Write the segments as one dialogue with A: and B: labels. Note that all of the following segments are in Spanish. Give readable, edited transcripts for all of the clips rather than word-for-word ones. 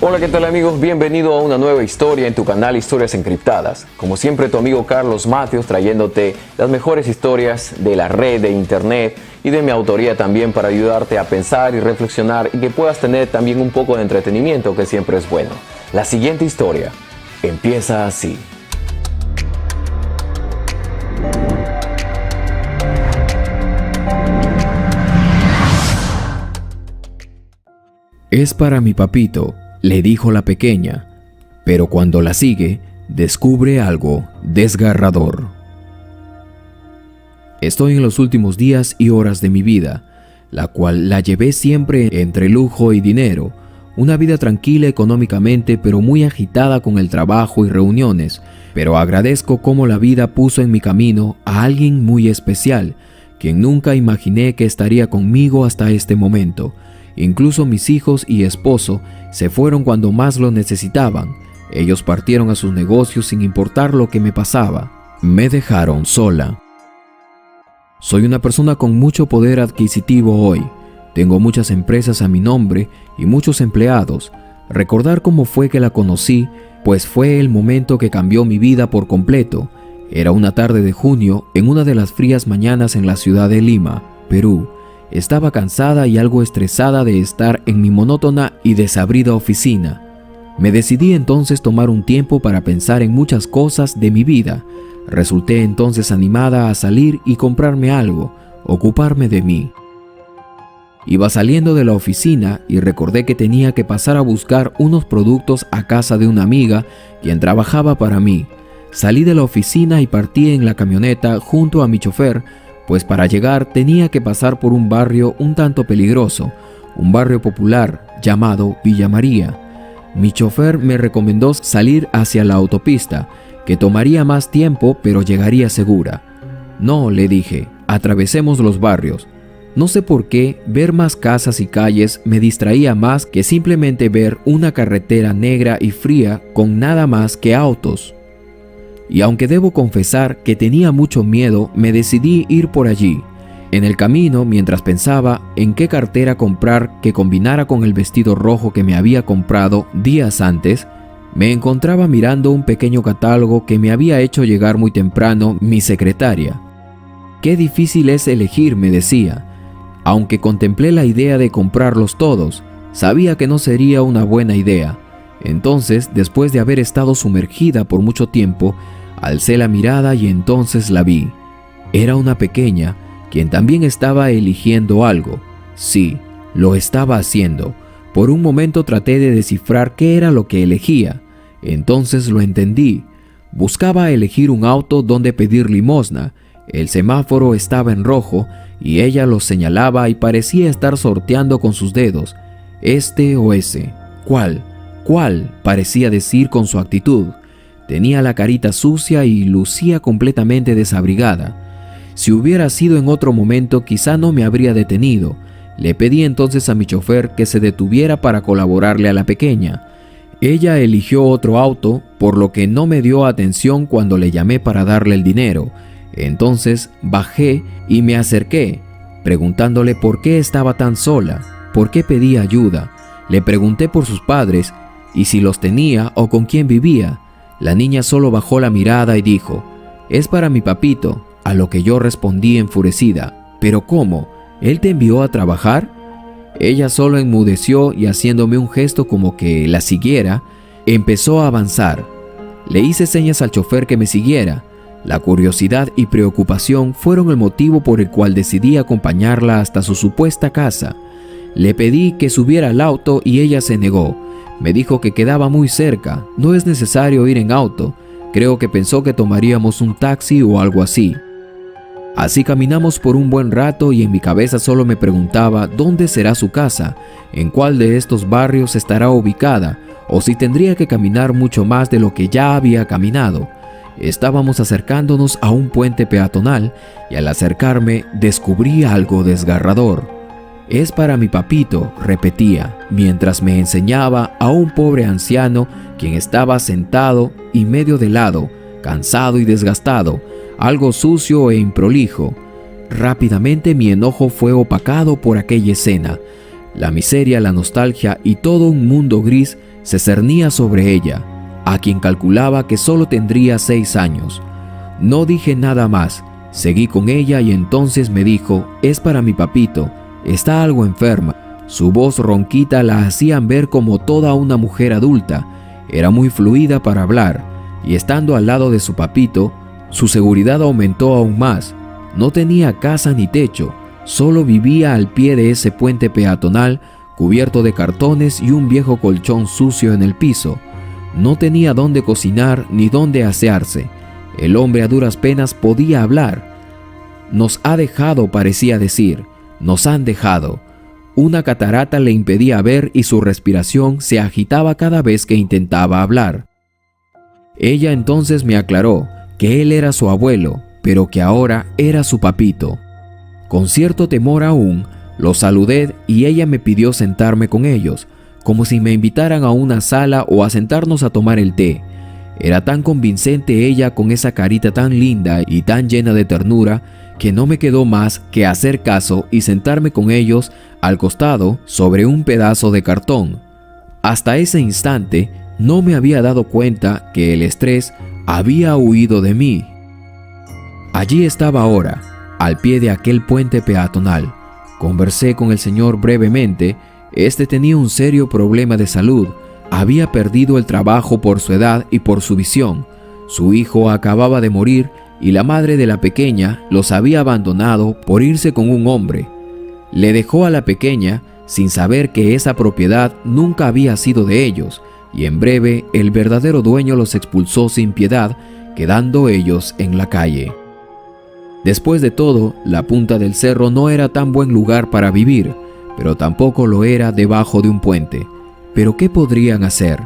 A: Hola, ¿qué tal amigos? Bienvenido a una nueva historia en tu canal Historias Encriptadas. Como siempre, tu amigo Carlos Mateos trayéndote las mejores historias de la red, de internet y de mi autoría también para ayudarte a pensar y reflexionar y que puedas tener también un poco de entretenimiento, que siempre es bueno. La siguiente historia empieza así.
B: Es para mi papito, le dijo la pequeña, pero cuando la sigue, descubre algo desgarrador. Estoy en los últimos días y horas de mi vida, la cual la llevé siempre entre lujo y dinero, una vida tranquila económicamente pero muy agitada con el trabajo y reuniones, pero agradezco cómo la vida puso en mi camino a alguien muy especial, quien nunca imaginé que estaría conmigo hasta este momento. Incluso mis hijos y esposo se fueron cuando más lo necesitaban. Ellos partieron a sus negocios sin importar lo que me pasaba. Me dejaron sola. Soy una persona con mucho poder adquisitivo hoy. Tengo muchas empresas a mi nombre y muchos empleados. Recordar cómo fue que la conocí, pues fue el momento que cambió mi vida por completo. Era una tarde de junio en una de las frías mañanas en la ciudad de Lima, Perú. Estaba cansada y algo estresada de estar en mi monótona y desabrida oficina. Me decidí entonces tomar un tiempo para pensar en muchas cosas de mi vida. Resulté entonces animada a salir y comprarme algo, ocuparme de mí. Iba saliendo de la oficina y recordé que tenía que pasar a buscar unos productos a casa de una amiga quien trabajaba para mí. Salí de la oficina y partí en la camioneta junto a mi chofer, pues para llegar tenía que pasar por un barrio un tanto peligroso, un barrio popular llamado Villa María. Mi chofer me recomendó salir hacia la autopista, que tomaría más tiempo pero llegaría segura. No, le dije, atravesemos los barrios. No sé por qué ver más casas y calles me distraía más que simplemente ver una carretera negra y fría con nada más que autos. Y aunque debo confesar que tenía mucho miedo, me decidí ir por allí. En el camino, mientras pensaba en qué cartera comprar que combinara con el vestido rojo que me había comprado días antes, me encontraba mirando un pequeño catálogo que me había hecho llegar muy temprano mi secretaria. Qué difícil es elegir, me decía. Aunque contemplé la idea de comprarlos todos, sabía que no sería una buena idea. Entonces, después de haber estado sumergida por mucho tiempo, alcé la mirada y entonces la vi. Era una pequeña, quien también estaba eligiendo algo. Sí, lo estaba haciendo. Por un momento traté de descifrar qué era lo que elegía. Entonces lo entendí. Buscaba elegir un auto donde pedir limosna. El semáforo estaba en rojo y ella lo señalaba y parecía estar sorteando con sus dedos. Este o ese. ¿Cuál? ¿Cuál? Parecía decir con su actitud. Tenía la carita sucia y lucía completamente desabrigada. Si hubiera sido en otro momento, quizá no me habría detenido. Le pedí entonces a mi chofer que se detuviera para colaborarle a la pequeña. Ella eligió otro auto, por lo que no me dio atención cuando le llamé para darle el dinero. Entonces bajé y me acerqué, preguntándole por qué estaba tan sola, por qué pedía ayuda. Le pregunté por sus padres y si los tenía o con quién vivía. La niña solo bajó la mirada y dijo: «Es para mi papito», a lo que yo respondí enfurecida: «¿Pero cómo? ¿Él te envió a trabajar?». Ella solo enmudeció y haciéndome un gesto como que la siguiera, empezó a avanzar. Le hice señas al chofer que me siguiera. La curiosidad y preocupación fueron el motivo por el cual decidí acompañarla hasta su supuesta casa. Le pedí que subiera al auto y ella se negó. Me dijo que quedaba muy cerca, no es necesario ir en auto. Creo que pensó que tomaríamos un taxi o algo así. Así caminamos por un buen rato y en mi cabeza solo me preguntaba dónde será su casa, en cuál de estos barrios estará ubicada, o si tendría que caminar mucho más de lo que ya había caminado. Estábamos acercándonos a un puente peatonal y al acercarme descubrí algo desgarrador. «Es para mi papito», repetía, mientras me enseñaba a un pobre anciano quien estaba sentado y medio de lado, cansado y desgastado, algo sucio e improlijo. Rápidamente mi enojo fue opacado por aquella escena. La miseria, la nostalgia y todo un mundo gris se cernía sobre ella, a quien calculaba que solo tendría 6 años. No dije nada más, seguí con ella y entonces me dijo: «Es para mi papito, está algo enferma». Su voz ronquita la hacían ver como toda una mujer adulta. Era muy fluida para hablar, y estando al lado de su papito, su seguridad aumentó aún más. No tenía casa ni techo, solo vivía al pie de ese puente peatonal cubierto de cartones y un viejo colchón sucio en el piso. No tenía dónde cocinar ni dónde asearse. El hombre a duras penas podía hablar. «Nos ha dejado», parecía decir, «nos han dejado». Una catarata le impedía ver y su respiración se agitaba cada vez que intentaba hablar. Ella entonces me aclaró que él era su abuelo, pero que ahora era su papito. Con cierto temor aún, lo saludé y ella me pidió sentarme con ellos, como si me invitaran a una sala o a sentarnos a tomar el té. Era tan convincente ella con esa carita tan linda y tan llena de ternura que no me quedó más que hacer caso y sentarme con ellos al costado sobre un pedazo de cartón. Hasta ese instante no me había dado cuenta que el estrés había huido de mí. Allí estaba ahora, al pie de aquel puente peatonal. Conversé con el señor brevemente. Este tenía un serio problema de salud. Había perdido el trabajo por su edad y por su visión. Su hijo acababa de morir y la madre de la pequeña los había abandonado por irse con un hombre. Le dejó a la pequeña sin saber que esa propiedad nunca había sido de ellos, y en breve el verdadero dueño los expulsó sin piedad, quedando ellos en la calle. Después de todo, la punta del cerro no era tan buen lugar para vivir, pero tampoco lo era debajo de un puente. ¿Pero qué podrían hacer?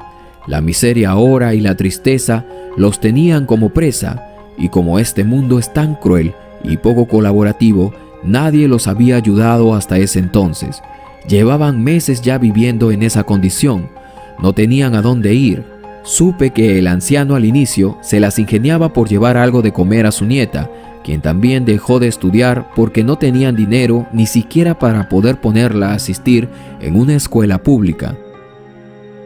B: La miseria ahora y la tristeza los tenían como presa, y como este mundo es tan cruel y poco colaborativo, nadie los había ayudado hasta ese entonces. Llevaban meses ya viviendo en esa condición, no tenían a dónde ir. Supe que el anciano al inicio se las ingeniaba por llevar algo de comer a su nieta, quien también dejó de estudiar porque no tenían dinero ni siquiera para poder ponerla a asistir en una escuela pública.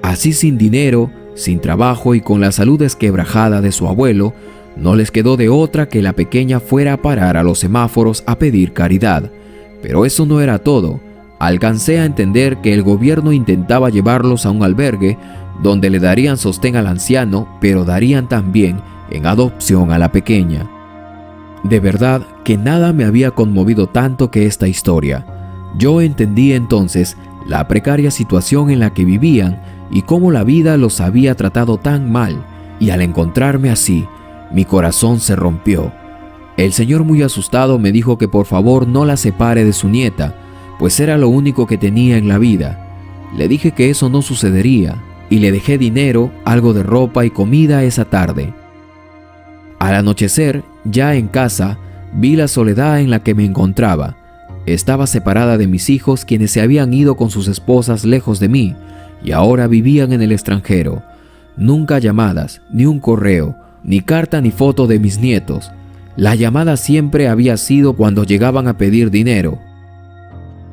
B: Así, sin dinero, sin trabajo y con la salud desquebrajada de su abuelo, no les quedó de otra que la pequeña fuera a parar a los semáforos a pedir caridad. Pero eso no era todo. Alcancé a entender que el gobierno intentaba llevarlos a un albergue donde le darían sostén al anciano, pero darían también en adopción a la pequeña. De verdad que nada me había conmovido tanto que esta historia. Yo entendí entonces la precaria situación en la que vivían y cómo la vida los había tratado tan mal, y al encontrarme así, mi corazón se rompió. El señor, muy asustado, me dijo que por favor no la separe de su nieta, pues era lo único que tenía en la vida. Le dije que eso no sucedería y le dejé dinero, algo de ropa y comida esa tarde. Al anochecer, ya en casa, vi la soledad en la que me encontraba. Estaba separada de mis hijos, quienes se habían ido con sus esposas lejos de mí y ahora vivían en el extranjero. Nunca llamadas, ni un correo, ni carta ni foto de mis nietos. La llamada siempre había sido cuando llegaban a pedir dinero.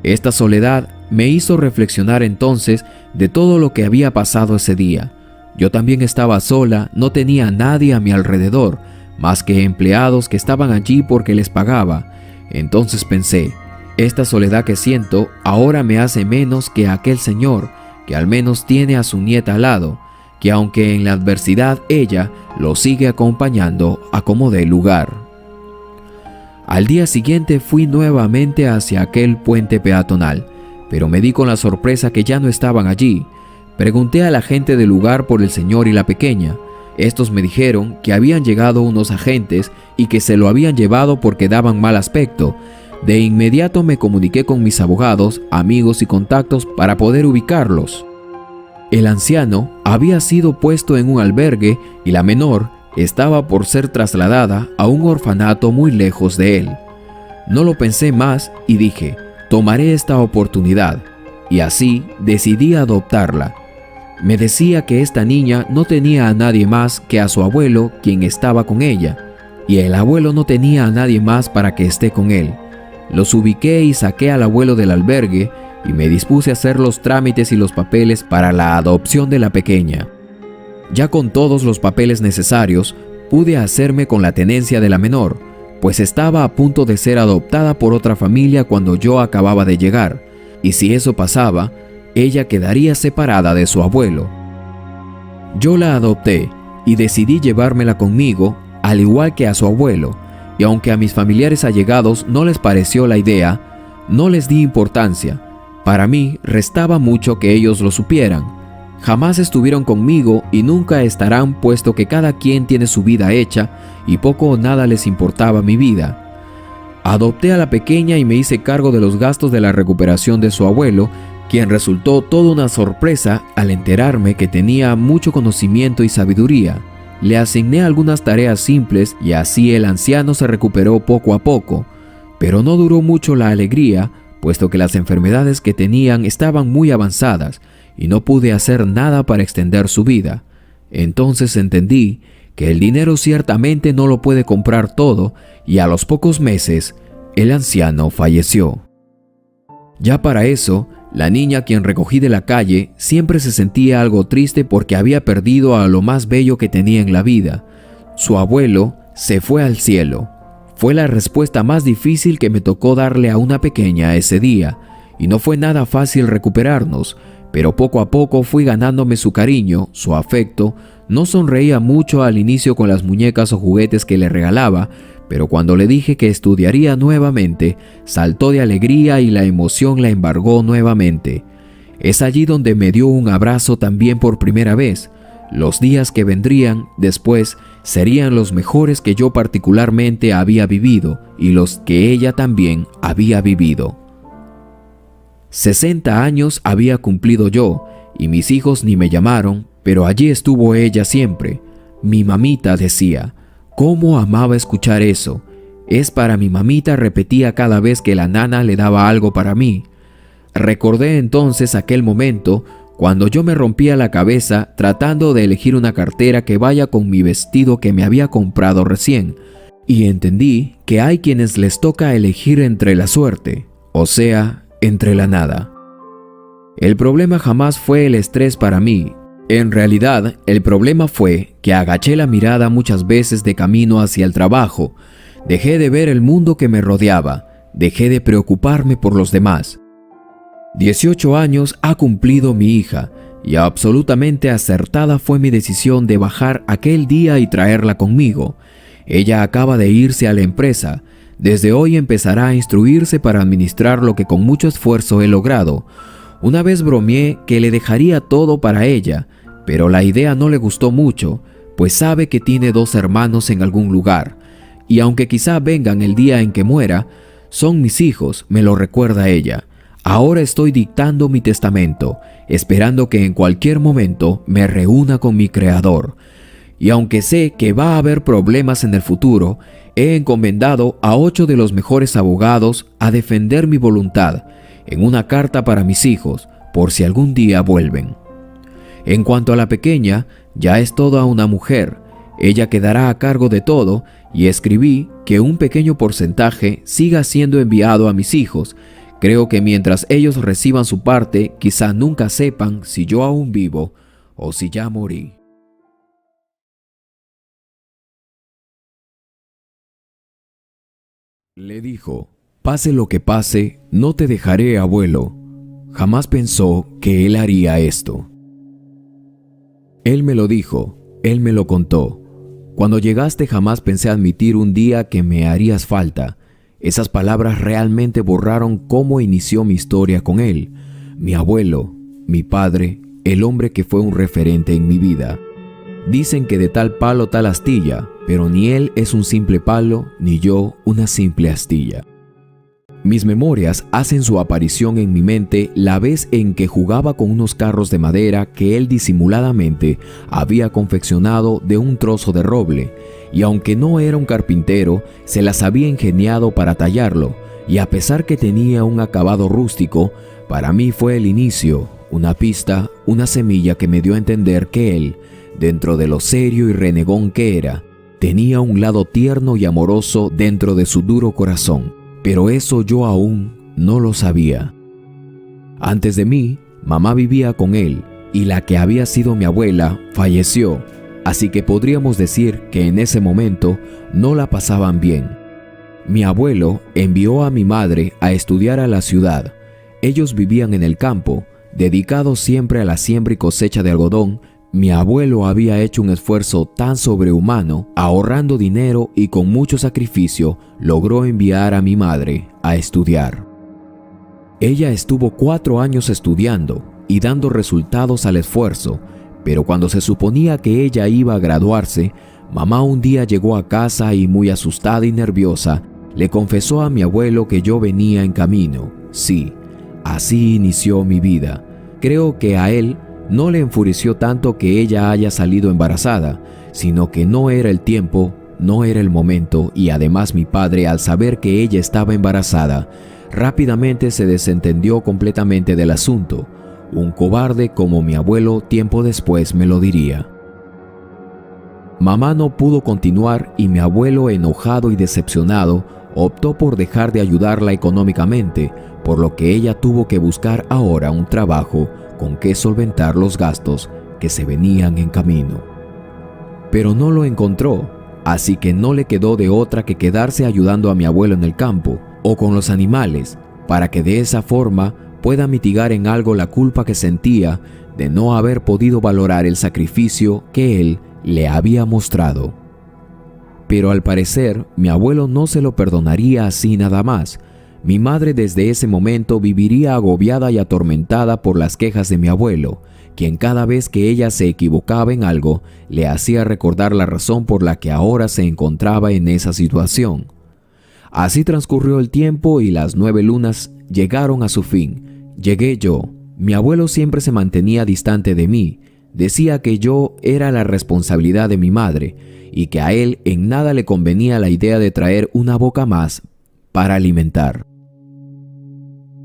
B: Esta soledad me hizo reflexionar entonces de todo lo que había pasado ese día. Yo también estaba sola, no tenía a nadie a mi alrededor, más que empleados que estaban allí porque les pagaba. Entonces pensé, esta soledad que siento ahora me hace menos que aquel señor, que al menos tiene a su nieta al lado, que aunque en la adversidad ella lo sigue acompañando a como dé lugar. Al día siguiente fui nuevamente hacia aquel puente peatonal, pero me di con la sorpresa que ya no estaban allí. Pregunté a la gente del lugar por el señor y la pequeña. Estos me dijeron que habían llegado unos agentes y que se lo habían llevado porque daban mal aspecto. De inmediato me comuniqué con mis abogados, amigos y contactos para poder ubicarlos. El anciano había sido puesto en un albergue y la menor estaba por ser trasladada a un orfanato muy lejos de él. No lo pensé más y dije, tomaré esta oportunidad, y así decidí adoptarla. Me decía que esta niña no tenía a nadie más que a su abuelo, quien estaba con ella, y el abuelo no tenía a nadie más para que esté con él. Los ubiqué y saqué al abuelo del albergue, y me dispuse a hacer los trámites y los papeles para la adopción de la pequeña. Ya con todos los papeles necesarios, pude hacerme con la tenencia de la menor, pues estaba a punto de ser adoptada por otra familia cuando yo acababa de llegar, y si eso pasaba, ella quedaría separada de su abuelo. Yo la adopté y decidí llevármela conmigo, al igual que a su abuelo, y aunque a mis familiares allegados no les pareció la idea, no les di importancia. Para mí restaba mucho que ellos lo supieran. Jamás estuvieron conmigo y nunca estarán, puesto que cada quien tiene su vida hecha y poco o nada les importaba mi vida. Adopté a la pequeña y me hice cargo de los gastos de la recuperación de su abuelo, quien resultó toda una sorpresa al enterarme que tenía mucho conocimiento y sabiduría. Le asigné algunas tareas simples y así el anciano se recuperó poco a poco, pero no duró mucho la alegría, puesto que las enfermedades que tenían estaban muy avanzadas y no pude hacer nada para extender su vida. Entonces entendí que el dinero ciertamente no lo puede comprar todo y a los pocos meses el anciano falleció. Ya para eso, la niña, quien recogí de la calle, siempre se sentía algo triste porque había perdido a lo más bello que tenía en la vida. Su abuelo se fue al cielo. Fue la respuesta más difícil que me tocó darle a una pequeña ese día, y no fue nada fácil recuperarnos, pero poco a poco fui ganándome su cariño, su afecto. No sonreía mucho al inicio con las muñecas o juguetes que le regalaba, pero cuando le dije que estudiaría nuevamente, saltó de alegría y la emoción la embargó nuevamente. Es allí donde me dio un abrazo también por primera vez. Los días que vendrían después serían los mejores que yo particularmente había vivido y los que ella también había vivido. 60 años había cumplido yo y mis hijos ni me llamaron, pero allí estuvo ella siempre. Mi mamita decía. ¿Cómo amaba escuchar eso? Es para mi mamita, repetía cada vez que la nana le daba algo para mí. Recordé entonces aquel momento cuando yo me rompía la cabeza tratando de elegir una cartera que vaya con mi vestido que me había comprado recién, y entendí que hay quienes les toca elegir entre la suerte, o sea, entre la nada. El problema jamás fue el estrés para mí. En realidad, el problema fue que agaché la mirada muchas veces de camino hacia el trabajo. Dejé de ver el mundo que me rodeaba. Dejé de preocuparme por los demás. 18 años ha cumplido mi hija, y absolutamente acertada fue mi decisión de bajar aquel día y traerla conmigo. Ella acaba de irse a la empresa. Desde hoy empezará a instruirse para administrar lo que con mucho esfuerzo he logrado. Una vez bromeé que le dejaría todo para ella, pero la idea no le gustó mucho, pues sabe que tiene 2 hermanos en algún lugar, y aunque quizá vengan el día en que muera, son mis hijos, me lo recuerda ella. Ahora estoy dictando mi testamento, esperando que en cualquier momento me reúna con mi Creador. Y aunque sé que va a haber problemas en el futuro, he encomendado a 8 de los mejores abogados a defender mi voluntad, en una carta para mis hijos, por si algún día vuelven. En cuanto a la pequeña, ya es toda una mujer. Ella quedará a cargo de todo y escribí que un pequeño porcentaje siga siendo enviado a mis hijos. Creo que mientras ellos reciban su parte, quizá nunca sepan si yo aún vivo o si ya morí. Le dijo: pase lo que pase, no te dejaré, abuelo. Jamás pensó que él haría esto. Él me lo dijo, él me lo contó. Cuando llegaste jamás pensé admitir un día que me harías falta. Esas palabras realmente borraron cómo inició mi historia con él, mi abuelo, mi padre, el hombre que fue un referente en mi vida. Dicen que de tal palo tal astilla, pero ni él es un simple palo, ni yo una simple astilla. Mis memorias hacen su aparición en mi mente la vez en que jugaba con unos carros de madera que él disimuladamente había confeccionado de un trozo de roble, y aunque no era un carpintero, se las había ingeniado para tallarlo, y a pesar que tenía un acabado rústico, para mí fue el inicio, una pista, una semilla que me dio a entender que él, dentro de lo serio y renegón que era, tenía un lado tierno y amoroso dentro de su duro corazón. Pero eso yo aún no lo sabía. Antes de mí, mamá vivía con él y la que había sido mi abuela falleció, así que podríamos decir que en ese momento no la pasaban bien. Mi abuelo envió a mi madre a estudiar a la ciudad. Ellos vivían en el campo, dedicados siempre a la siembra y cosecha de algodón. Mi abuelo había hecho un esfuerzo tan sobrehumano, ahorrando dinero y con mucho sacrificio, logró enviar a mi madre a estudiar. Ella estuvo 4 años estudiando y dando resultados al esfuerzo, pero cuando se suponía que ella iba a graduarse, mamá un día llegó a casa y muy asustada y nerviosa, le confesó a mi abuelo que yo venía en camino. Sí, así inició mi vida. Creo que a él no le enfureció tanto que ella haya salido embarazada, sino que no era el tiempo, no era el momento, y además mi padre, al saber que ella estaba embarazada, rápidamente se desentendió completamente del asunto. Un cobarde, como mi abuelo tiempo después me lo diría. Mamá no pudo continuar y mi abuelo, enojado y decepcionado, optó por dejar de ayudarla económicamente, por lo que ella tuvo que buscar ahora un trabajo con que solventar los gastos que se venían en camino. Pero no lo encontró, así que no le quedó de otra que quedarse ayudando a mi abuelo en el campo o con los animales, para que de esa forma pueda mitigar en algo la culpa que sentía de no haber podido valorar el sacrificio que él le había mostrado. Pero al parecer, mi abuelo no se lo perdonaría así nada más. Mi madre desde ese momento viviría agobiada y atormentada por las quejas de mi abuelo, quien cada vez que ella se equivocaba en algo, le hacía recordar la razón por la que ahora se encontraba en esa situación. Así transcurrió el tiempo y las 9 lunas llegaron a su fin. Llegué yo. Mi abuelo siempre se mantenía distante de mí. Decía que yo era la responsabilidad de mi madre y que a él en nada le convenía la idea de traer una boca más para alimentar.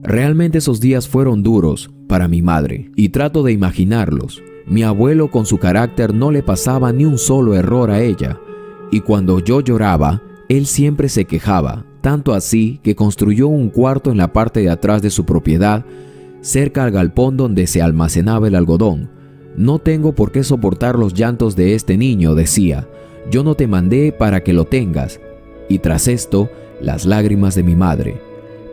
B: Realmente esos días fueron duros para mi madre y trato de imaginarlos. Mi abuelo, con su carácter, no le pasaba ni un solo error a ella, y cuando yo lloraba, él siempre se quejaba, tanto así que construyó un cuarto en la parte de atrás de su propiedad, cerca al galpón donde se almacenaba el algodón. No tengo por qué soportar los llantos de este niño, decía. Yo no te mandé para que lo tengas. Y tras esto, las lágrimas de mi madre.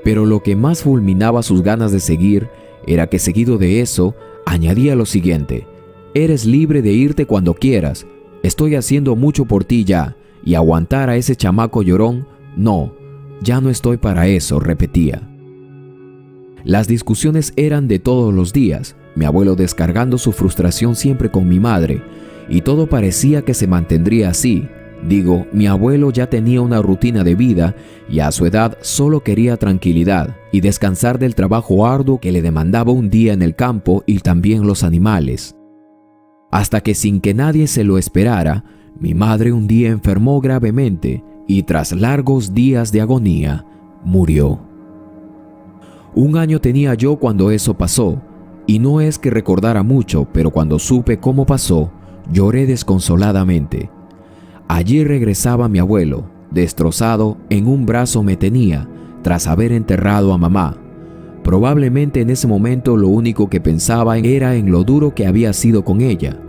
B: Pero lo que más fulminaba sus ganas de seguir era que seguido de eso, añadía lo siguiente: eres libre de irte cuando quieras. Estoy haciendo mucho por ti ya, y aguantar a ese chamaco llorón, no, ya no estoy para eso, repetía. Las discusiones eran de todos los días, mi abuelo descargando su frustración siempre con mi madre, y todo parecía que se mantendría así. Digo, mi abuelo ya tenía una rutina de vida y a su edad solo quería tranquilidad y descansar del trabajo arduo que le demandaba un día en el campo y también los animales. Hasta que sin que nadie se lo esperara, mi madre un día enfermó gravemente y tras largos días de agonía, murió. 1 año tenía yo cuando eso pasó, y no es que recordara mucho, pero cuando supe cómo pasó, lloré desconsoladamente. Allí regresaba mi abuelo, destrozado, en un brazo me tenía, tras haber enterrado a mamá. Probablemente en ese momento lo único que pensaba era en lo duro que había sido con ella.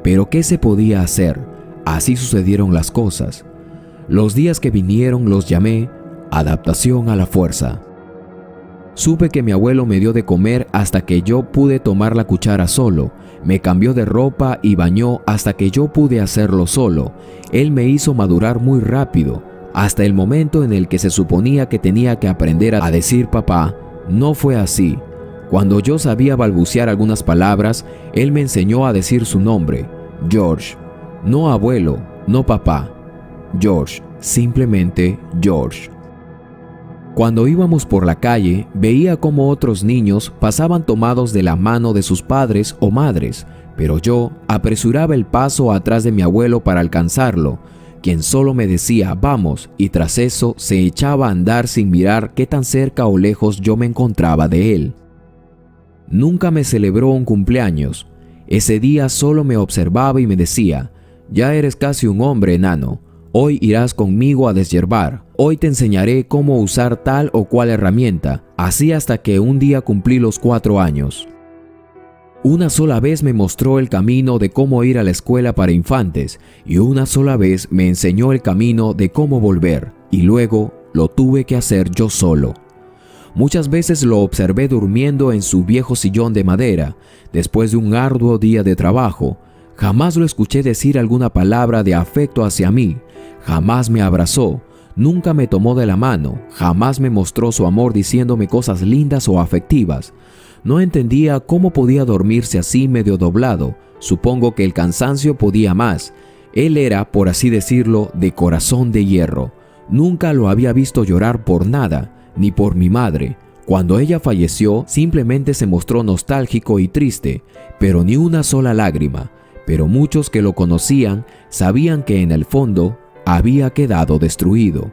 B: Pero ¿qué se podía hacer? Así sucedieron las cosas. Los días que vinieron los llamé adaptación a la fuerza. Supe que mi abuelo me dio de comer hasta que yo pude tomar la cuchara solo, me cambió de ropa y bañó hasta que yo pude hacerlo solo. Él me hizo madurar muy rápido, hasta el momento en el que se suponía que tenía que aprender a decir papá. No fue así. Cuando yo sabía balbucear algunas palabras, él me enseñó a decir su nombre, George. No abuelo, no papá. George, simplemente George. Cuando íbamos por la calle, veía cómo otros niños pasaban tomados de la mano de sus padres o madres, pero yo apresuraba el paso atrás de mi abuelo para alcanzarlo, quien solo me decía vamos, y tras eso se echaba a andar sin mirar qué tan cerca o lejos yo me encontraba de él. Nunca me celebró un cumpleaños. Ese día solo me observaba y me decía, ya eres casi un hombre, enano. Hoy irás conmigo a deshiervar. Hoy te enseñaré cómo usar tal o cual herramienta. Así hasta que un día cumplí los 4 años. Una sola vez me mostró el camino de cómo ir a la escuela para infantes y una sola vez me enseñó el camino de cómo volver y luego lo tuve que hacer yo solo. Muchas veces lo observé durmiendo en su viejo sillón de madera después de un arduo día de trabajo. Jamás lo escuché decir alguna palabra de afecto hacia mí, jamás me abrazó, nunca me tomó de la mano, jamás me mostró su amor diciéndome cosas lindas o afectivas. No entendía cómo podía dormirse así medio doblado. Supongo que el cansancio podía más. Él era, por así decirlo, de corazón de hierro. Nunca lo había visto llorar por nada, ni por mi madre. Cuando ella falleció, simplemente se mostró nostálgico y triste, pero ni una sola lágrima. Pero muchos que lo conocían sabían que en el fondo había quedado destruido.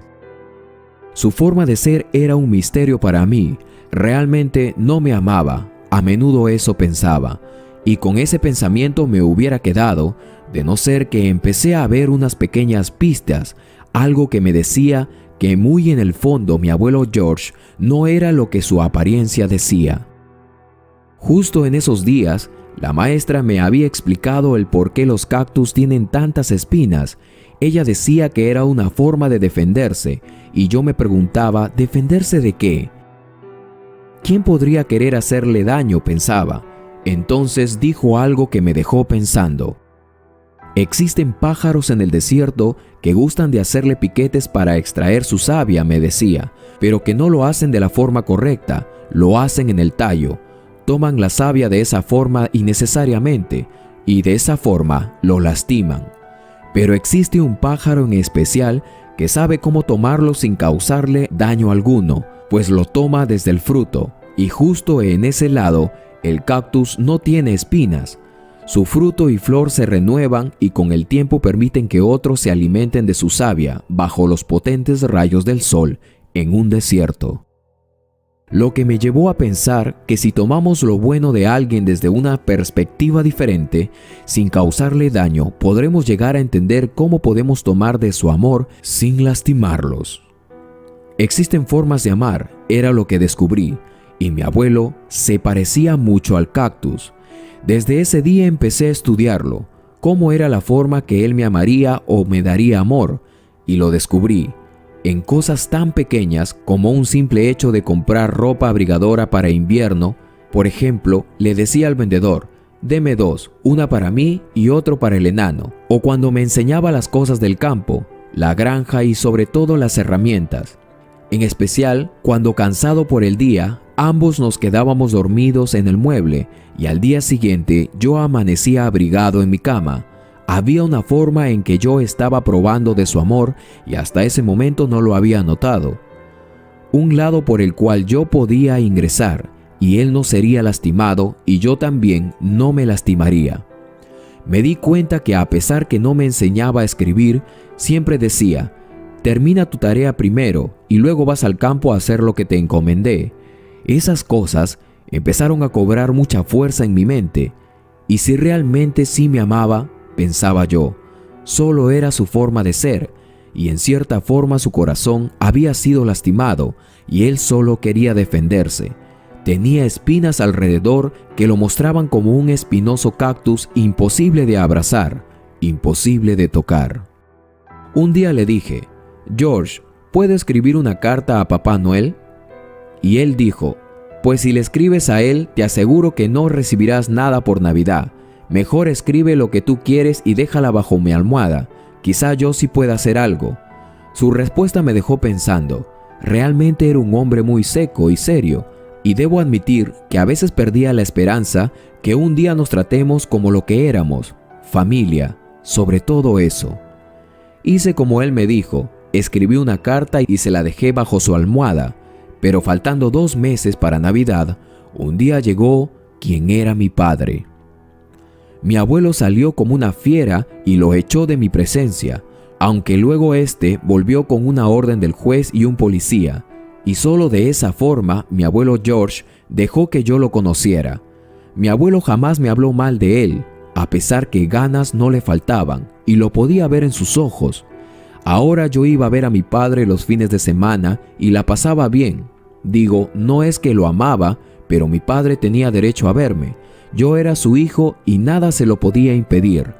B: Su forma de ser era un misterio para mí. Realmente no me amaba, a menudo eso pensaba, y con ese pensamiento me hubiera quedado, de no ser que empecé a ver unas pequeñas pistas, algo que me decía que muy en el fondo mi abuelo George no era lo que su apariencia decía. Justo en esos días, la maestra me había explicado el por qué los cactus tienen tantas espinas. Ella decía que era una forma de defenderse, y yo me preguntaba, ¿defenderse de qué? ¿Quién podría querer hacerle daño?, pensaba. Entonces dijo algo que me dejó pensando. Existen pájaros en el desierto que gustan de hacerle piquetes para extraer su savia, me decía, pero que no lo hacen de la forma correcta, lo hacen en el tallo. Toman la savia de esa forma innecesariamente y de esa forma lo lastiman. Pero existe un pájaro en especial que sabe cómo tomarlo sin causarle daño alguno, pues lo toma desde el fruto, y justo en ese lado, el cactus no tiene espinas. Su fruto y flor se renuevan y con el tiempo permiten que otros se alimenten de su savia bajo los potentes rayos del sol en un desierto. Lo que me llevó a pensar que si tomamos lo bueno de alguien desde una perspectiva diferente, sin causarle daño, podremos llegar a entender cómo podemos tomar de su amor sin lastimarlos. Existen formas de amar, era lo que descubrí, y mi abuelo se parecía mucho al cactus. Desde ese día empecé a estudiarlo, cómo era la forma que él me amaría o me daría amor, y lo descubrí en cosas tan pequeñas como un simple hecho de comprar ropa abrigadora para invierno. Por ejemplo, le decía al vendedor, deme 2, una para mí y otro para el enano, o cuando me enseñaba las cosas del campo, la granja y sobre todo las herramientas. En especial, cuando cansado por el día, ambos nos quedábamos dormidos en el mueble y al día siguiente yo amanecía abrigado en mi cama. Había una forma en que yo estaba probando de su amor y hasta ese momento no lo había notado. Un lado por el cual yo podía ingresar y él no sería lastimado y yo también no me lastimaría. Me di cuenta que a pesar que no me enseñaba a escribir, siempre decía, termina tu tarea primero y luego vas al campo a hacer lo que te encomendé. Esas cosas empezaron a cobrar mucha fuerza en mi mente. Y si realmente sí me amaba, pensaba yo, solo era su forma de ser, y en cierta forma su corazón había sido lastimado y él solo quería defenderse. Tenía espinas alrededor que lo mostraban como un espinoso cactus imposible de abrazar, imposible de tocar. Un día le dije, George, ¿puedo escribir una carta a Papá Noel? Y él dijo, pues si le escribes a él, te aseguro que no recibirás nada por Navidad. Mejor escribe lo que tú quieres y déjala bajo mi almohada. Quizá yo sí pueda hacer algo. Su respuesta me dejó pensando. Realmente era un hombre muy seco y serio, y debo admitir que a veces perdía la esperanza que un día nos tratemos como lo que éramos, familia, sobre todo eso. Hice como él me dijo, escribí una carta y se la dejé bajo su almohada, pero faltando 2 meses para Navidad, un día llegó quien era mi padre. Mi abuelo salió como una fiera y lo echó de mi presencia, aunque luego éste volvió con una orden del juez y un policía, y solo de esa forma mi abuelo George dejó que yo lo conociera. Mi abuelo jamás me habló mal de él, a pesar que ganas no le faltaban, y lo podía ver en sus ojos. Ahora yo iba a ver a mi padre los fines de semana y la pasaba bien. Digo, no es que lo amaba, pero mi padre tenía derecho a verme. Yo era su hijo y nada se lo podía impedir.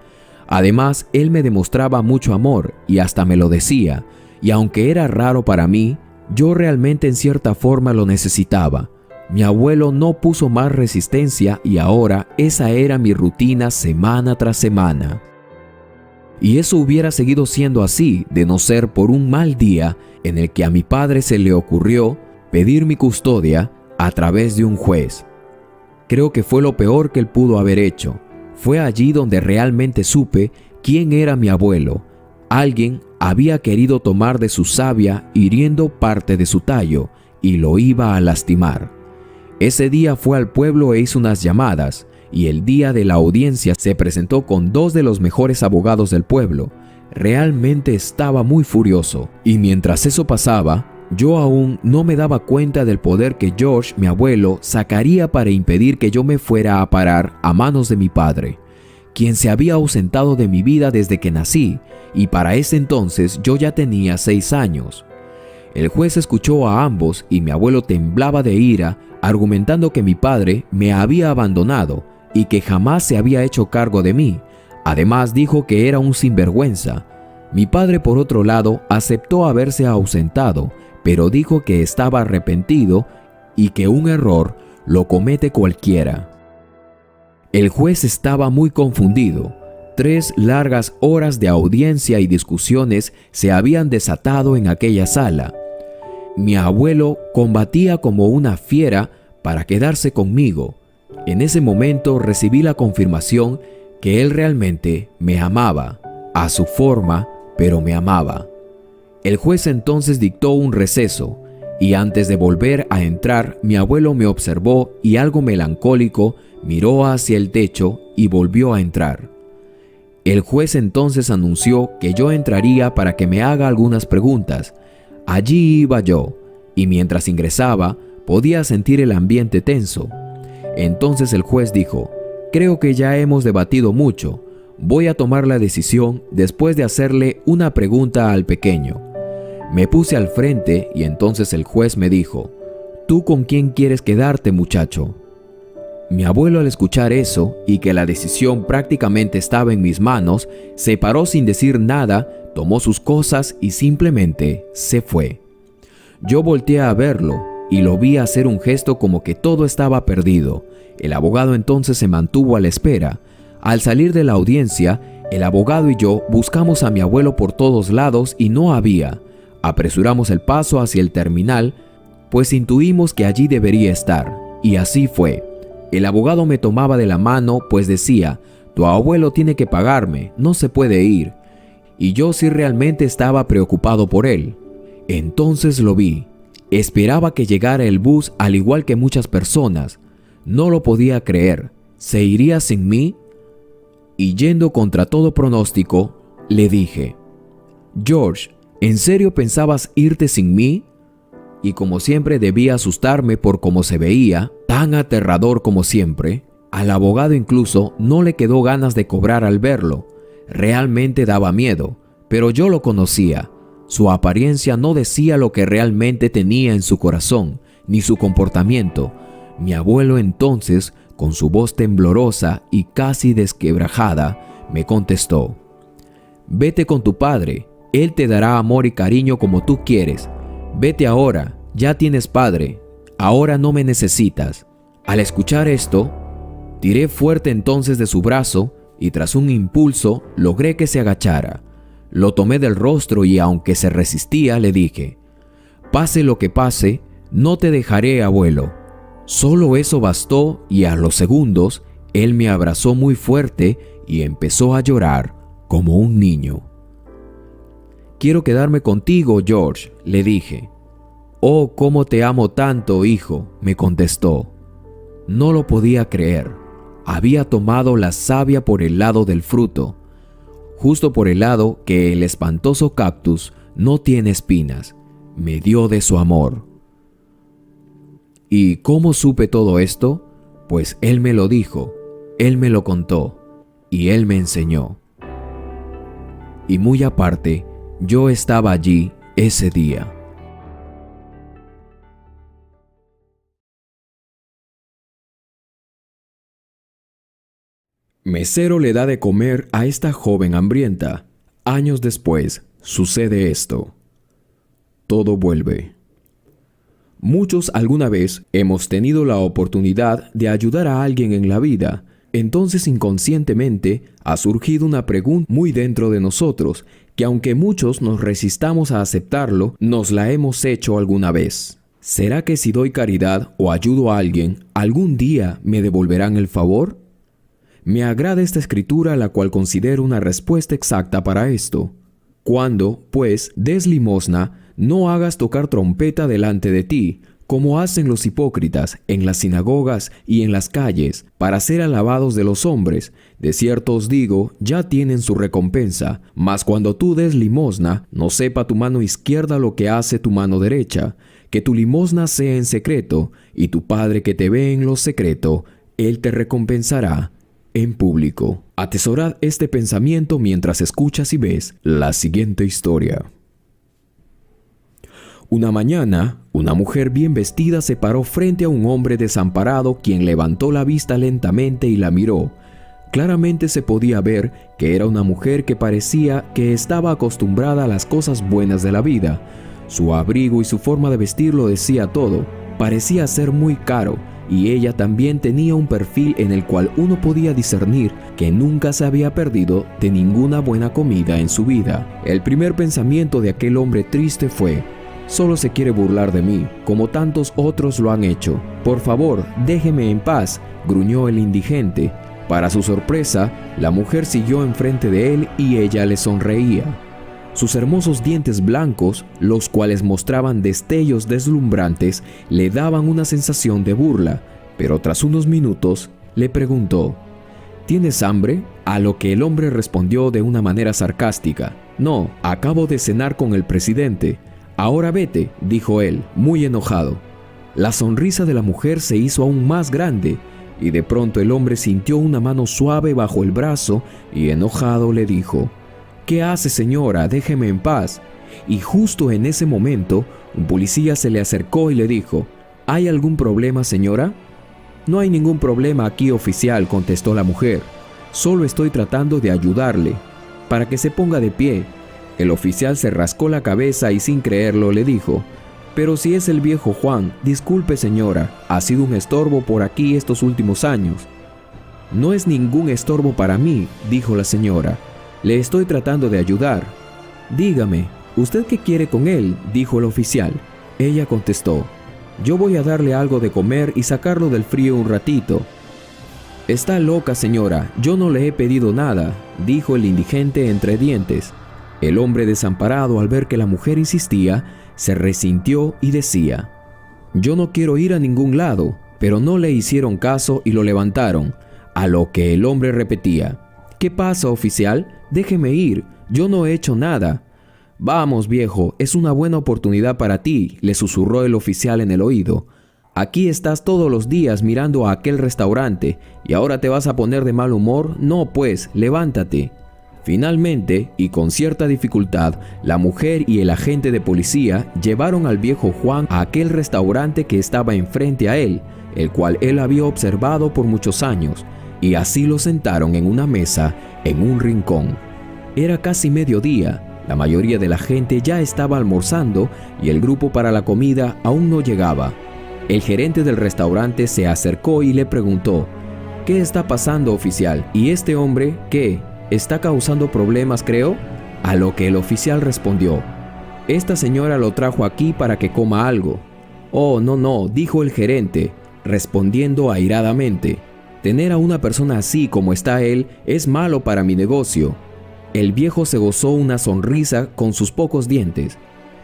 B: Además, él me demostraba mucho amor y hasta me lo decía, y aunque era raro para mí, yo realmente en cierta forma lo necesitaba. Mi abuelo no puso más resistencia y ahora esa era mi rutina semana tras semana. Y eso hubiera seguido siendo así de no ser por un mal día en el que a mi padre se le ocurrió pedir mi custodia a través de un juez. Creo que fue lo peor que él pudo haber hecho. Fue allí donde realmente supe quién era mi abuelo. Alguien había querido tomar de su savia hiriendo parte de su tallo y lo iba a lastimar. Ese día fue al pueblo e hizo unas llamadas, y el día de la audiencia se presentó con 2 de los mejores abogados del pueblo. Realmente estaba muy furioso, y mientras eso pasaba, yo aún no me daba cuenta del poder que George, mi abuelo, sacaría para impedir que yo me fuera a parar a manos de mi padre, quien se había ausentado de mi vida desde que nací, y para ese entonces yo ya tenía 6 años. El juez escuchó a ambos y mi abuelo temblaba de ira, argumentando que mi padre me había abandonado y que jamás se había hecho cargo de mí. Además dijo que era un sinvergüenza. Mi padre, por otro lado, aceptó haberse ausentado, pero dijo que estaba arrepentido y que un error lo comete cualquiera. El juez estaba muy confundido. 3 largas horas de audiencia y discusiones se habían desatado en aquella sala. Mi abuelo combatía como una fiera para quedarse conmigo. En ese momento recibí la confirmación que él realmente me amaba, a su forma, pero me amaba. El juez entonces dictó un receso, y antes de volver a entrar, mi abuelo me observó y algo melancólico miró hacia el techo y volvió a entrar. El juez entonces anunció que yo entraría para que me haga algunas preguntas. Allí iba yo, y mientras ingresaba, podía sentir el ambiente tenso. Entonces el juez dijo: «Creo que ya hemos debatido mucho. Voy a tomar la decisión después de hacerle una pregunta al pequeño». Me puse al frente y entonces el juez me dijo: «¿Tú con quién quieres quedarte, muchacho?». Mi abuelo, al escuchar eso y que la decisión prácticamente estaba en mis manos, se paró sin decir nada, tomó sus cosas y simplemente se fue. Yo volteé a verlo y lo vi hacer un gesto como que todo estaba perdido. El abogado entonces se mantuvo a la espera. Al salir de la audiencia, el abogado y yo buscamos a mi abuelo por todos lados y no había. Apresuramos el paso hacia el terminal, pues intuimos que allí debería estar, y así fue. El abogado me tomaba de la mano, pues decía: «Tu abuelo tiene que pagarme, no se puede ir». Y yo sí realmente estaba preocupado por él. Entonces lo vi. Esperaba que llegara el bus al igual que muchas personas. No lo podía creer. ¿Se iría sin mí? Y yendo contra todo pronóstico, le dije: «George, ¿en serio pensabas irte sin mí?». Y como siempre debía asustarme por cómo se veía, tan aterrador como siempre, al abogado incluso no le quedó ganas de cobrar al verlo. Realmente daba miedo, pero yo lo conocía. Su apariencia no decía lo que realmente tenía en su corazón, ni su comportamiento. Mi abuelo entonces, con su voz temblorosa y casi desquebrajada, me contestó: «Vete con tu padre, él te dará amor y cariño como tú quieres. Vete ahora, ya tienes padre, ahora no me necesitas». Al escuchar esto, tiré fuerte entonces de su brazo y tras un impulso logré que se agachara. Lo tomé del rostro y aunque se resistía, le dije: «Pase lo que pase, no te dejaré, abuelo». Solo eso bastó y a los segundos él me abrazó muy fuerte y empezó a llorar como un niño. «Quiero quedarme contigo, George», le dije. «Oh, cómo te amo tanto, hijo», me contestó. No lo podía creer. Había tomado la savia por el lado del fruto, justo por el lado que el espantoso cactus no tiene espinas. Me dio de su amor. ¿Y cómo supe todo esto? Pues él me lo dijo, él me lo contó y él me enseñó. Y muy aparte, Yo estaba allí ese día. Mesero le da de comer a esta joven hambrienta. Años después, sucede esto. Todo vuelve. Muchos alguna vez hemos tenido la oportunidad de ayudar a alguien en la vida. Entonces inconscientemente ha surgido una pregunta muy dentro de nosotros, que aunque muchos nos resistamos a aceptarlo, nos la hemos hecho alguna vez. ¿Será que si doy caridad o ayudo a alguien, algún día me devolverán el favor? Me agrada esta escritura, la cual considero una respuesta exacta para esto. Cuando, pues, des limosna, no hagas tocar trompeta delante de ti, como hacen los hipócritas en las sinagogas y en las calles, para ser alabados de los hombres. De cierto os digo, ya tienen su recompensa. Mas cuando tú des limosna, no sepa tu mano izquierda lo que hace tu mano derecha, que tu limosna sea en secreto, y tu Padre que te ve en lo secreto, Él te recompensará en público. Atesorad este pensamiento mientras escuchas y ves la siguiente historia. Una mañana, una mujer bien vestida se paró frente a un hombre desamparado, quien levantó la vista lentamente y la miró. Claramente se podía ver que era una mujer que parecía que estaba acostumbrada a las cosas buenas de la vida. Su abrigo y su forma de vestir lo decía todo. Parecía ser muy caro, y ella también tenía un perfil en el cual uno podía discernir que nunca se había perdido de ninguna buena comida en su vida. El primer pensamiento de aquel hombre triste fue: solo se quiere burlar de mí, como tantos otros lo han hecho. Por favor, déjeme en paz, gruñó el indigente. Para su sorpresa, la mujer siguió enfrente de él y ella le sonreía. Sus hermosos dientes blancos, los cuales mostraban destellos deslumbrantes, le daban una sensación de burla, pero tras unos minutos le preguntó: ¿tienes hambre? A lo que el hombre respondió de una manera sarcástica: no, acabo de cenar con el presidente. Ahora vete, dijo él, muy enojado. La sonrisa de la mujer se hizo aún más grande, y de pronto el hombre sintió una mano suave bajo el brazo y enojado le dijo: ¿qué hace, señora? Déjeme en paz. Y justo en ese momento, un policía se le acercó y le dijo: ¿hay algún problema, señora? No hay ningún problema aquí, oficial, contestó la mujer. Solo estoy tratando de ayudarle. Para que se ponga de pie. El oficial se rascó la cabeza y sin creerlo le dijo: pero si es el viejo Juan, disculpe, señora, ha sido un estorbo por aquí estos últimos años. No es ningún estorbo para mí, dijo la señora. Le estoy tratando de ayudar. Dígame, ¿usted qué quiere con él?, dijo el oficial. Ella contestó: yo voy a darle algo de comer y sacarlo del frío un ratito. Está loca, señora, yo no le he pedido nada, dijo el indigente entre dientes. El hombre desamparado, al ver que la mujer insistía, se resintió y decía: yo no quiero ir a ningún lado, pero no le hicieron caso y lo levantaron, a lo que el hombre repetía: ¿qué pasa, oficial? Déjeme ir, yo no he hecho nada. Vamos, viejo, es una buena oportunidad para ti, le susurró el oficial en el oído. Aquí estás todos los días mirando a aquel restaurante y ahora te vas a poner de mal humor. No, pues, levántate. Finalmente, y con cierta dificultad, la mujer y el agente de policía llevaron al viejo Juan a aquel restaurante que estaba enfrente a él, el cual él había observado por muchos años, y así lo sentaron en una mesa en un rincón. Era casi mediodía, la mayoría de la gente ya estaba almorzando y el grupo para la comida aún no llegaba. El gerente del restaurante se acercó y le preguntó: ¿qué está pasando, oficial? ¿Y este hombre qué? ¿Está causando problemas, creo? A lo que el oficial respondió: esta señora lo trajo aquí para que coma algo. Oh, no, dijo el gerente, respondiendo airadamente: tener a una persona así como está él es malo para mi negocio. El viejo se gozó una sonrisa con sus pocos dientes.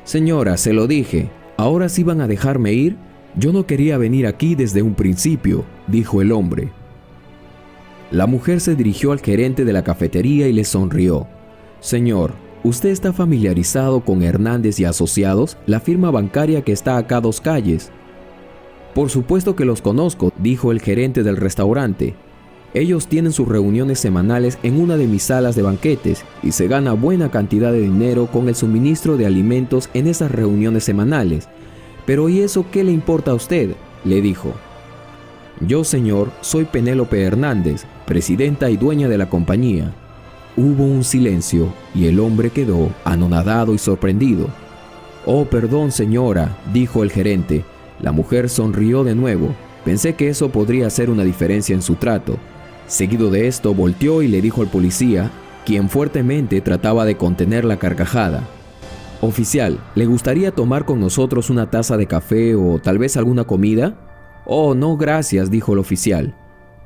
B: Señora, se lo dije, ¿ahora sí van a dejarme ir? Yo no quería venir aquí desde un principio, dijo el hombre. La mujer se dirigió al gerente de la cafetería y le sonrió. Señor, ¿usted está familiarizado con Hernández y Asociados, la firma bancaria que está acá a 2 calles? Por supuesto que los conozco, dijo el gerente del restaurante. Ellos tienen sus reuniones semanales en una de mis salas de banquetes y se gana buena cantidad de dinero con el suministro de alimentos en esas reuniones semanales. Pero ¿y eso qué le importa a usted?, le dijo. Yo, señor, soy Penélope Hernández, presidenta y dueña de la compañía. Hubo un silencio y el hombre quedó anonadado y sorprendido. Oh, perdón, señora, dijo el gerente. La mujer sonrió de nuevo. Pensé que eso podría hacer una diferencia en su trato. Seguido de esto, volteó y le dijo al policía, quien fuertemente trataba de contener la carcajada. Oficial, ¿le gustaría tomar con nosotros una taza de café o tal vez alguna comida? Oh, no, gracias, dijo el oficial.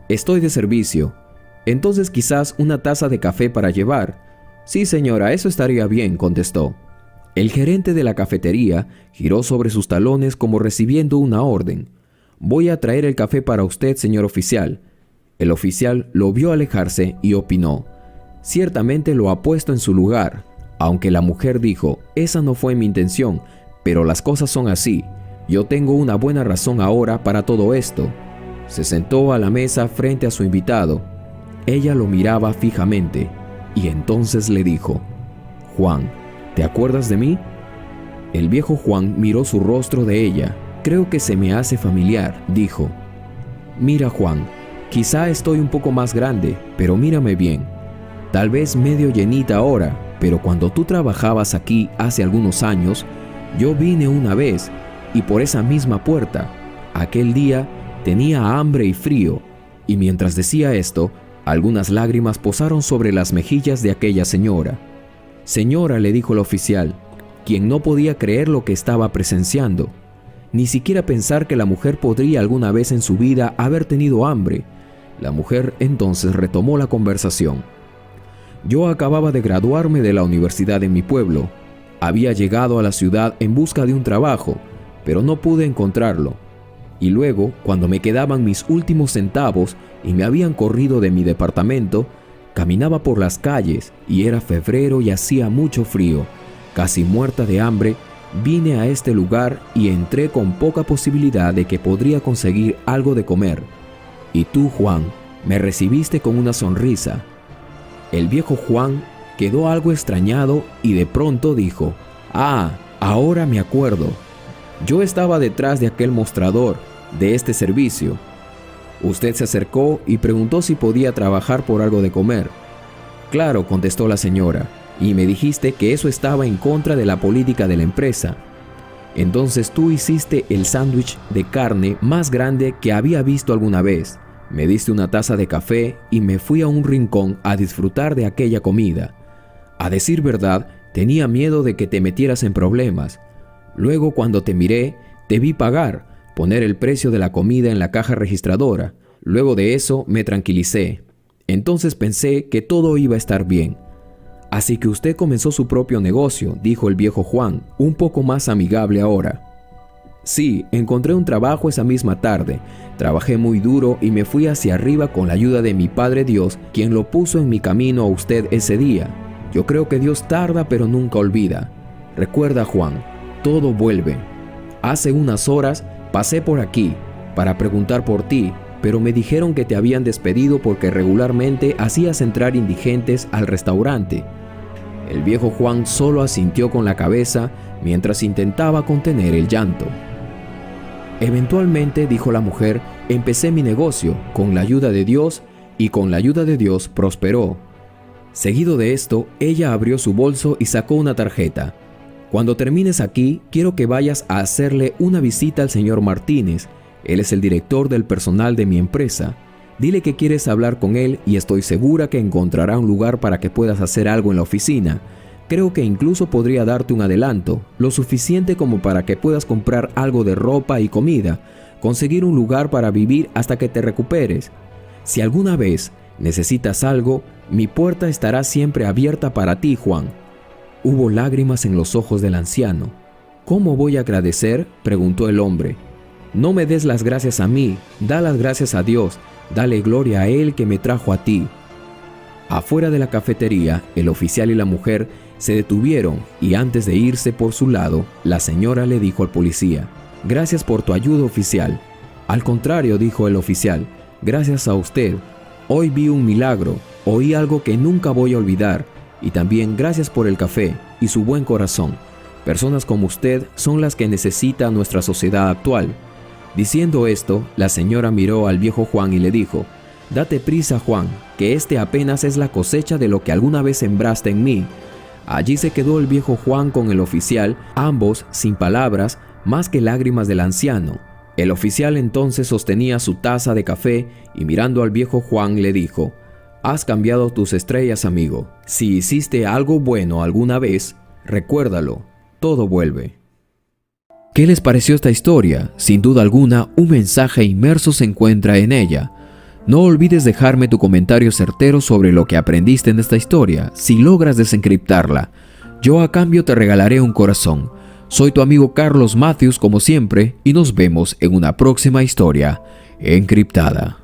B: Estoy de servicio. Entonces quizás una taza de café para llevar. Sí, señora, eso estaría bien, contestó. El gerente de la cafetería giró sobre sus talones como recibiendo una orden. Voy a traer el café para usted, señor oficial. El oficial lo vio alejarse y opinó. Ciertamente lo ha puesto en su lugar. Aunque la mujer dijo, esa no fue mi intención, pero las cosas son así. Yo tengo una buena razón ahora para todo esto. Se sentó a la mesa frente a su invitado. Ella lo miraba fijamente y entonces le dijo, Juan, ¿te acuerdas de mí? El viejo Juan miró su rostro de ella. Creo que se me hace familiar, dijo. Mira, Juan, quizá estoy un poco más grande, pero mírame bien. Tal vez medio llenita ahora, pero cuando tú trabajabas aquí hace algunos años, yo vine una vez y por esa misma puerta. Aquel día tenía hambre y frío, y mientras decía esto, algunas lágrimas posaron sobre las mejillas de aquella señora. Señora, le dijo el oficial, quien no podía creer lo que estaba presenciando. Ni siquiera pensar que la mujer podría alguna vez en su vida haber tenido hambre. La mujer entonces retomó la conversación. Yo acababa de graduarme de la universidad en mi pueblo. Había llegado a la ciudad en busca de un trabajo, pero no pude encontrarlo. Y luego, cuando me quedaban mis últimos centavos y me habían corrido de mi departamento, caminaba por las calles y era febrero y hacía mucho frío. Casi muerta de hambre, vine a este lugar y entré con poca posibilidad de que podría conseguir algo de comer. Y tú, Juan, me recibiste con una sonrisa. El viejo Juan quedó algo extrañado y de pronto dijo, «Ah, ahora me acuerdo. Yo estaba detrás de aquel mostrador, de este servicio. Usted se acercó y preguntó si podía trabajar por algo de comer». «Claro», contestó la señora, «y me dijiste que eso estaba en contra de la política de la empresa. Entonces tú hiciste el sándwich de carne más grande que había visto alguna vez. Me diste una taza de café y me fui a un rincón a disfrutar de aquella comida. A decir verdad, tenía miedo de que te metieras en problemas. Luego, cuando te miré, te vi pagar, poner el precio de la comida en la caja registradora. Luego de eso, me tranquilicé. Entonces pensé que todo iba a estar bien». «Así que usted comenzó su propio negocio», dijo el viejo Juan, un poco más amigable ahora. «Sí, encontré un trabajo esa misma tarde. Trabajé muy duro y me fui hacia arriba con la ayuda de mi Padre Dios, quien lo puso en mi camino a usted ese día. Yo creo que Dios tarda pero nunca olvida. Recuerda, Juan, todo vuelve. Hace unas horas pasé por aquí para preguntar por ti, pero me dijeron que te habían despedido porque regularmente hacías entrar indigentes al restaurante». El viejo Juan solo asintió con la cabeza mientras intentaba contener el llanto. «Eventualmente», dijo la mujer, «empecé mi negocio con la ayuda de Dios y con la ayuda de Dios prosperó». Seguido de esto, ella abrió su bolso y sacó una tarjeta. «Cuando termines aquí, quiero que vayas a hacerle una visita al señor Martínez. Él es el director del personal de mi empresa. Dile que quieres hablar con él y estoy segura que encontrará un lugar para que puedas hacer algo en la oficina. Creo que incluso podría darte un adelanto, lo suficiente como para que puedas comprar algo de ropa y comida, conseguir un lugar para vivir hasta que te recuperes. Si alguna vez necesitas algo, mi puerta estará siempre abierta para ti, Juan». Hubo lágrimas en los ojos del anciano. «¿Cómo voy a agradecer?», preguntó el hombre. «No me des las gracias a mí, da las gracias a Dios. Dale gloria a Él que me trajo a ti». Afuera de la cafetería, el oficial y la mujer se detuvieron y antes de irse por su lado, la señora le dijo al policía, «Gracias por tu ayuda, oficial». «Al contrario», dijo el oficial, «gracias a usted. Hoy vi un milagro, oí algo que nunca voy a olvidar, y también gracias por el café y su buen corazón. Personas como usted son las que necesita nuestra sociedad actual. Diciendo esto, la señora miró al viejo Juan y le dijo: «Date prisa, Juan, que este apenas es la cosecha de lo que alguna vez sembraste en mí». Allí se quedó el viejo Juan con el oficial, ambos sin palabras, más que lágrimas del anciano. El oficial entonces sostenía su taza de café y mirando al viejo Juan le dijo: «Has cambiado tus estrellas, amigo. Si hiciste algo bueno alguna vez, recuérdalo, todo vuelve». ¿Qué les pareció esta historia? Sin duda alguna, un mensaje inmerso se encuentra en ella. No olvides dejarme tu comentario certero sobre lo que aprendiste en esta historia, si logras desencriptarla. Yo a cambio te regalaré un corazón. Soy tu amigo Carlos Matthews como siempre y nos vemos en una próxima historia encriptada.